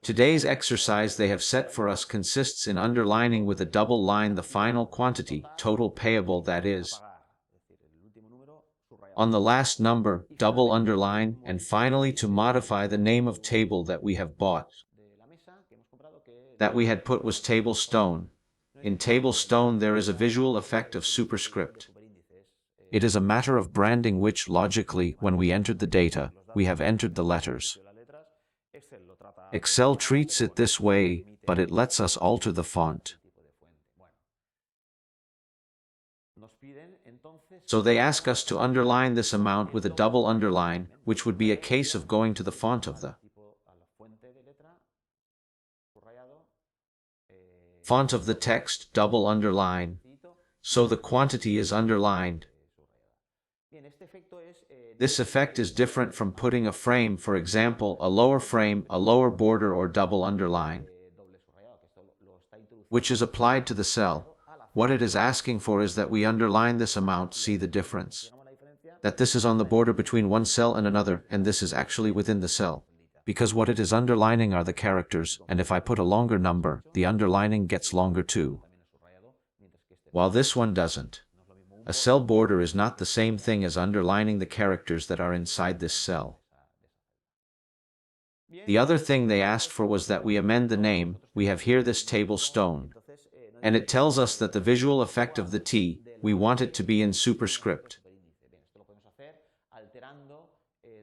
Today's exercise they have set for us consists in underlining with a double line the final quantity, total payable, that is. On the last number, double underline, and finally to modify the name of table that we have bought. That we had put was table stone. In table stone there is a visual effect of superscript. It is a matter of branding which, logically, when we entered the data, we have entered the letters. Excel treats it this way, but it lets us alter the font. So they ask us to underline this amount with a double underline, which would be a case of going to the font of the text, double underline, so the quantity is underlined. This effect is different from putting a frame, for example, a lower frame, a lower border, or double underline, which is applied to the cell. What it is asking for is that we underline this amount. See the difference? That this is on the border between one cell and another, and this is actually within the cell. Because what it is underlining are the characters, and if I put a longer number, the underlining gets longer too, while this one doesn't. A cell border is not the same thing as underlining the characters that are inside this cell. The other thing they asked for was that we amend the name. We have here this table stone, and it tells us that the visual effect of the T, we want it to be in superscript.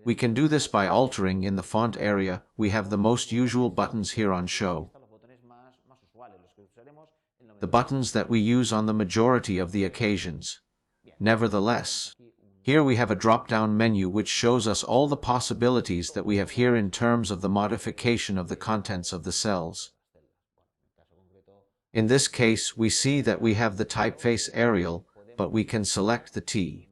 We can do this by altering in the font area. We have the most usual buttons here on show, the buttons that we use on the majority of the occasions. Nevertheless, here we have a drop-down menu which shows us all the possibilities that we have here in terms of the modification of the contents of the cells. In this case, we see that we have the typeface Arial, but we can select the T.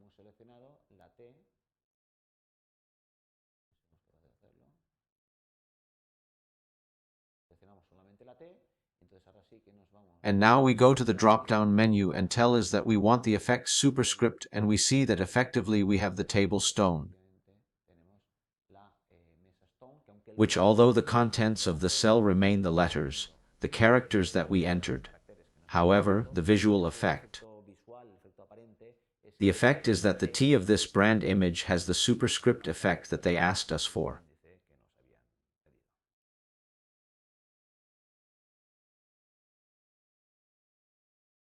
And now we go to the drop-down menu and tell us that we want the effect superscript, and we see that effectively we have the table stone, which, although the contents of the cell remain the letters, the characters that we entered. However, the visual effect. The effect is that the T of this brand image has the superscript effect that they asked us for.